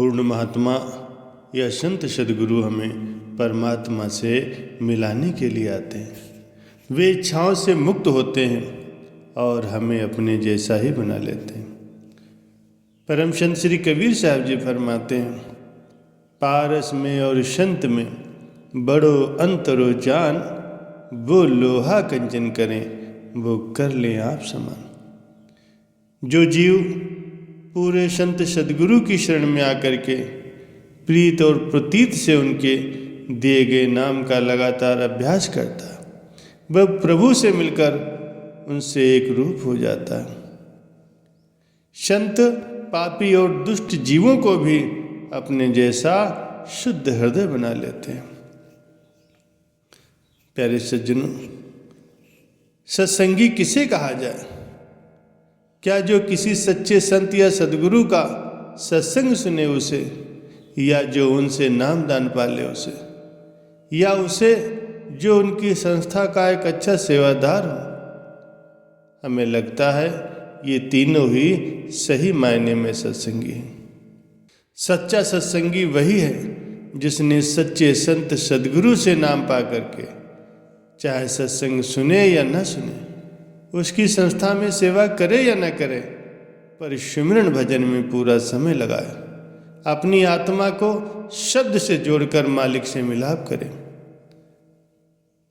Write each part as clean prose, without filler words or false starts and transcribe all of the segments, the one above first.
पूर्ण महात्मा या संत सद्गुरु हमें परमात्मा से मिलाने के लिए आते हैं। वे इच्छाओं से मुक्त होते हैं और हमें अपने जैसा ही बना लेते हैं। परम संत श्री कबीर साहब जी फरमाते हैं, पारस में और संत में बड़ो अंतरो जान, वो लोहा कंचन करें वो कर लें आप समान। जो जीव पूरे संत सद्गुरु की शरण में आकर के प्रीत और प्रतीत से उनके दिए गए नाम का लगातार अभ्यास करता है, वह प्रभु से मिलकर उनसे एक रूप हो जाता है। संत पापी और दुष्ट जीवों को भी अपने जैसा शुद्ध हृदय बना लेते हैं। प्यारे सज्जनों, सत्संगी किसे कहा जाए? क्या जो किसी सच्चे संत या सद्गुरु का सत्संग सुने उसे, या जो उनसे नाम दान पाले उसे, या उसे जो उनकी संस्था का एक अच्छा सेवादार हो? हमें लगता है ये तीनों ही सही मायने में सत्संगी हैं। सच्चा सत्संगी वही है जिसने सच्चे संत सद्गुरु से नाम पा करके, चाहे सत्संग सुने या न सुने, उसकी संस्था में सेवा करे या न करे, पर सिमरन भजन में पूरा समय लगाए, अपनी आत्मा को शब्द से जोड़कर मालिक से मिलाप करे।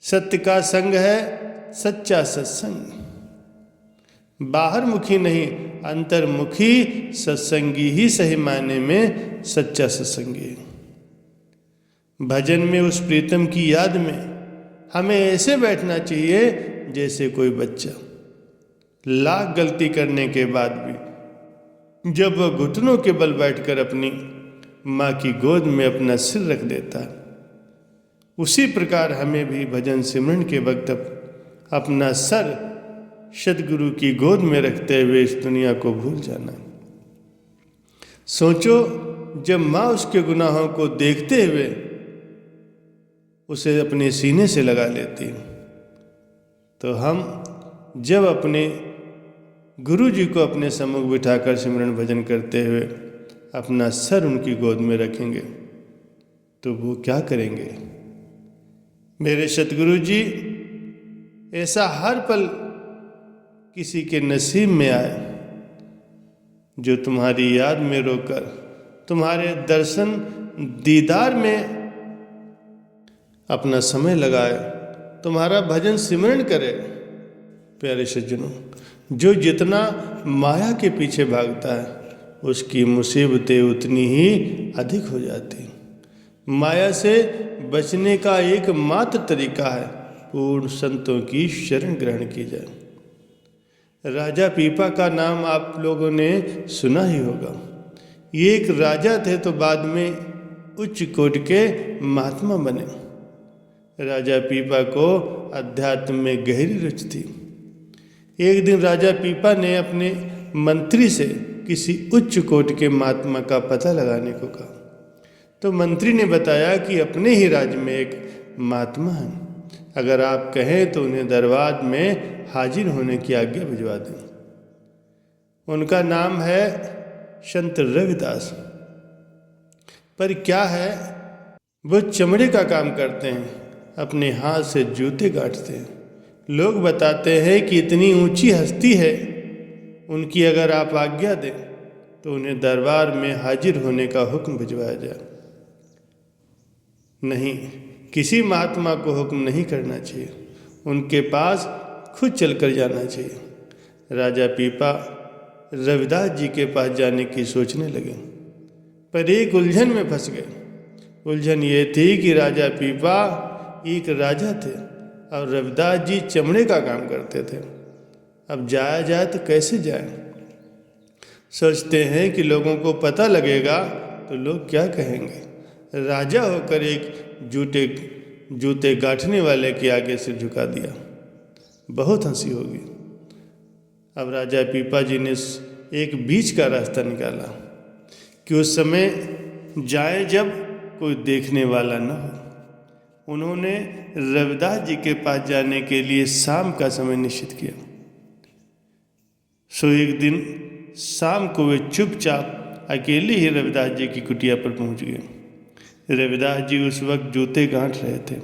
सत्य का संग है सच्चा सत्संग। बाहर मुखी नहीं, अंतर्मुखी सत्संगी ही सही मायने में सच्चा सत्संगी है। भजन में उस प्रीतम की याद में हमें ऐसे बैठना चाहिए जैसे कोई बच्चा लाख गलती करने के बाद भी जब वह घुटनों के बल बैठकर अपनी माँ की गोद में अपना सिर रख देता है, उसी प्रकार हमें भी भजन सिमरन के वक्त अपना सर सद्गुरु की गोद में रखते हुए इस दुनिया को भूल जाना। सोचो, जब माँ उसके गुनाहों को देखते हुए उसे अपने सीने से लगा लेती, तो हम जब अपने गुरु जी को अपने सम्मुख बिठाकर सिमरन भजन करते हुए अपना सर उनकी गोद में रखेंगे तो वो क्या करेंगे? मेरे सतगुरु जी, ऐसा हर पल किसी के नसीब में आए जो तुम्हारी याद में रोकर तुम्हारे दर्शन दीदार में अपना समय लगाए, तुम्हारा भजन सिमरन करे। प्यारे सज्जनों, जो जितना माया के पीछे भागता है उसकी मुसीबतें उतनी ही अधिक हो जाती। माया से बचने का एकमात्र तरीका है पूर्ण संतों की शरण ग्रहण की जाए। राजा पीपा का नाम आप लोगों ने सुना ही होगा। ये एक राजा थे तो बाद में उच्च कोटि के महात्मा बने। राजा पीपा को अध्यात्म में गहरी रुचि थी। एक दिन राजा पीपा ने अपने मंत्री से किसी उच्च कोटि के महात्मा का पता लगाने को कहा, तो मंत्री ने बताया कि अपने ही राज्य में एक महात्मा है, अगर आप कहें तो उन्हें दरबार में हाजिर होने की आज्ञा भिजवा दें। उनका नाम है संत रविदास। पर क्या है, वो चमड़े का काम करते हैं, अपने हाथ से जूते गांठते हैं। लोग बताते हैं कि इतनी ऊंची हस्ती है, उनकी अगर आप आज्ञा दें तो उन्हें दरबार में हाजिर होने का हुक्म भिजवाया जाए। नहीं, किसी महात्मा को हुक्म नहीं करना चाहिए, उनके पास खुद चलकर जाना चाहिए। राजा पीपा रविदास जी के पास जाने की सोचने लगे, पर एक उलझन में फंस गए। उलझन ये थी कि राजा पीपा एक राजा थे और रविदास जी चमड़े का काम करते थे। अब जाया जाए तो कैसे जाए? सोचते हैं कि लोगों को पता लगेगा तो लोग क्या कहेंगे। राजा होकर एक जूते गांठने वाले के आगे सिर झुका दिया, बहुत हंसी होगी। अब राजा पीपा जी ने एक बीच का रास्ता निकाला कि उस समय जाए जब कोई देखने वाला न हो। उन्होंने रविदास जी के पास जाने के लिए शाम का समय निश्चित किया। सो एक दिन शाम को वे चुपचाप अकेले ही रविदास जी की कुटिया पर पहुंच गए। रविदास जी उस वक्त जूते गांठ रहे थे।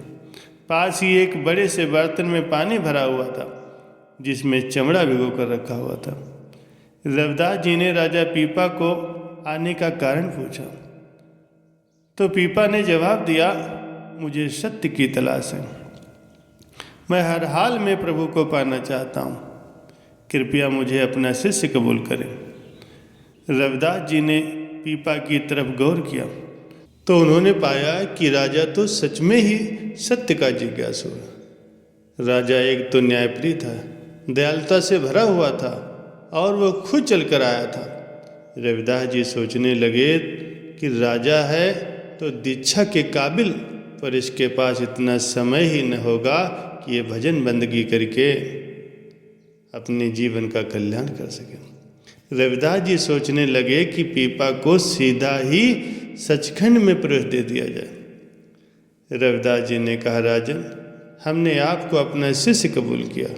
पास ही एक बड़े से बर्तन में पानी भरा हुआ था जिसमें चमड़ा भिगो कर रखा हुआ था। रविदास जी ने राजा पीपा को आने का कारण पूछा तो पीपा ने जवाब दिया, मुझे सत्य की तलाश है, मैं हर हाल में प्रभु को पाना चाहता हूँ, कृपया मुझे अपना शिष्य कबूल करें। रविदास जी ने पीपा की तरफ गौर किया तो उन्होंने पाया कि राजा तो सच में ही सत्य का जिज्ञासु है। राजा एक तो न्यायप्रिय था, दयालुता से भरा हुआ था और वह खुद चलकर आया था। रविदास जी सोचने लगे कि राजा है तो दीक्षा के काबिल, पर इसके पास इतना समय ही न होगा कि ये भजन बंदगी करके अपने जीवन का कल्याण कर सके। रविदास जी सोचने लगे कि पीपा को सीधा ही सचखंड में प्रवेश दे दिया जाए। रविदास जी ने कहा, राजन, हमने आपको अपना शिष्य कबूल किया,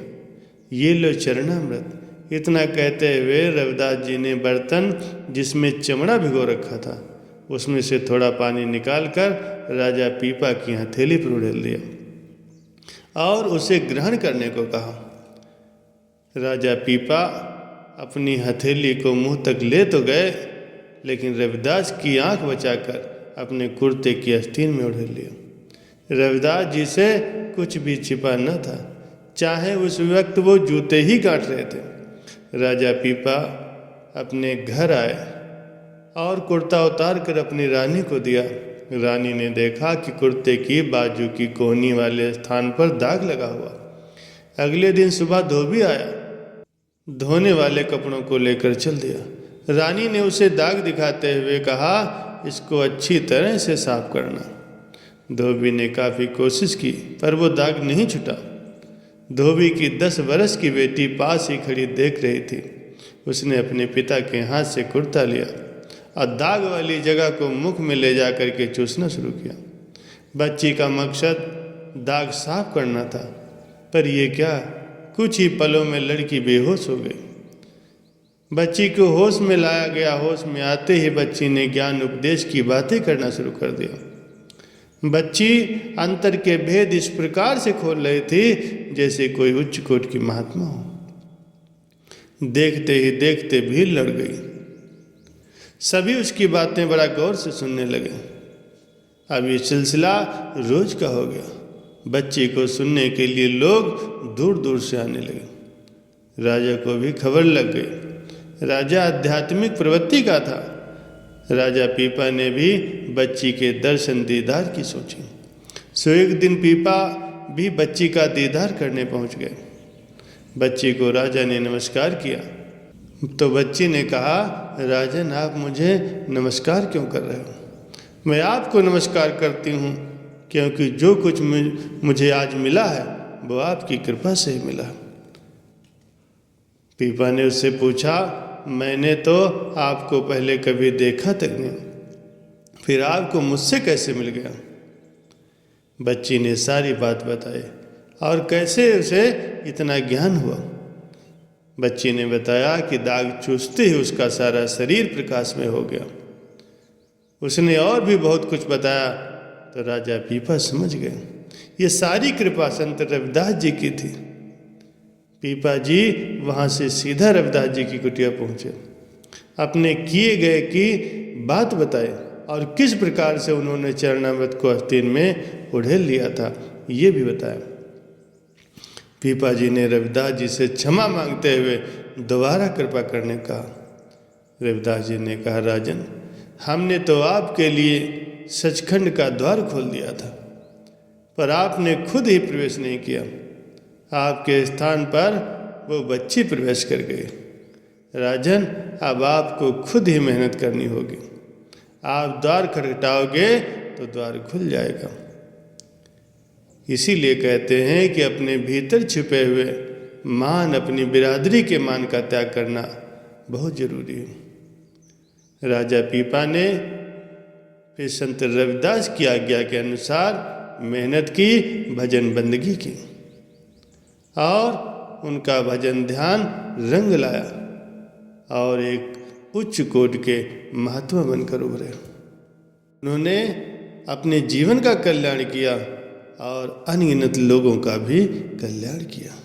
ये लो चरणामृत। इतना कहते हुए रविदास जी ने बर्तन जिसमें चमड़ा भिगो रखा था उसमें से थोड़ा पानी निकालकर राजा पीपा की हथेली पर उड़ेल दिया और उसे ग्रहण करने को कहा। राजा पीपा अपनी हथेली को मुंह तक ले तो गए, लेकिन रविदास की आंख बचाकर अपने कुर्ते की आस्तीन में उड़ेल लिया। रविदास जी से कुछ भी छिपा न था, चाहे उस वक्त वो जूते ही काट रहे थे। राजा पीपा अपने घर आए और कुर्ता उतार कर अपनी रानी को दिया। रानी ने देखा कि कुर्ते की बाजू की कोहनी वाले स्थान पर दाग लगा हुआ। अगले दिन सुबह धोबी आया, धोने वाले कपड़ों को लेकर चल दिया। रानी ने उसे दाग दिखाते हुए कहा, इसको अच्छी तरह से साफ करना। धोबी ने काफ़ी कोशिश की पर वो दाग नहीं छूटा। धोबी की 10 बरस की बेटी पास ही खड़ी देख रही थी। उसने अपने पिता के हाथ से कुर्ता लिया और दाग वाली जगह को मुख में ले जा कर के चूसना शुरू किया। बच्ची का मकसद दाग साफ करना था, पर यह क्या, कुछ ही पलों में लड़की बेहोश हो गई। बच्ची को होश में लाया गया। होश में आते ही बच्ची ने ज्ञान उपदेश की बातें करना शुरू कर दिया। बच्ची अंतर के भेद इस प्रकार से खोल रही थी जैसे कोई उच्च कोट की महात्मा हो। देखते ही देखते भीड़ लड़ गई। सभी उसकी बातें बड़ा गौर से सुनने लगे। अब ये सिलसिला रोज का हो गया। बच्ची को सुनने के लिए लोग दूर दूर से आने लगे। राजा को भी खबर लग गई। राजा आध्यात्मिक प्रवृत्ति का था। राजा पीपा ने भी बच्ची के दर्शन दीदार की सोची। सो एक दिन पीपा भी बच्ची का दीदार करने पहुंच गए। बच्ची को राजा ने नमस्कार किया तो बच्ची ने कहा, राजन, आप मुझे नमस्कार क्यों कर रहे हो? मैं आपको नमस्कार करती हूँ क्योंकि जो कुछ मुझे आज मिला है वो आपकी कृपा से ही मिला। पीपा ने उससे पूछा, मैंने तो आपको पहले कभी देखा तक नहीं, फिर आपको मुझसे कैसे मिल गया? बच्ची ने सारी बात बताई और कैसे उसे इतना ज्ञान हुआ। बच्ची ने बताया कि दाग चूसते ही उसका सारा शरीर प्रकाश में हो गया। उसने और भी बहुत कुछ बताया तो राजा पीपा समझ गए ये सारी कृपा संत रविदास जी की थी। पीपा जी वहाँ से सीधा रविदास जी की कुटिया पहुँचे, अपने किए गए की बात बताए और किस प्रकार से उन्होंने चरणामृत को आस्तीन में उड़ेल लिया था ये भी बताया। पीपा जी ने रविदास जी से क्षमा मांगते हुए दोबारा कृपा करने कहा। रविदास जी ने कहा, राजन, हमने तो आपके लिए सचखंड का द्वार खोल दिया था, पर आपने खुद ही प्रवेश नहीं किया। आपके स्थान पर वो बच्ची प्रवेश कर गई। राजन, अब आपको खुद ही मेहनत करनी होगी। आप द्वार खटखटाओगे तो द्वार खुल जाएगा। इसीलिए कहते हैं कि अपने भीतर छिपे हुए मान, अपनी बिरादरी के मान का त्याग करना बहुत जरूरी है। राजा पीपा ने फिर संत रविदास की आज्ञा के अनुसार मेहनत की, भजन बंदगी की और उनका भजन ध्यान रंग लाया और एक उच्च कोटि के महात्मा बनकर उभरे। उन्होंने अपने जीवन का कल्याण किया और अनगिनत लोगों का भी कल्याण किया।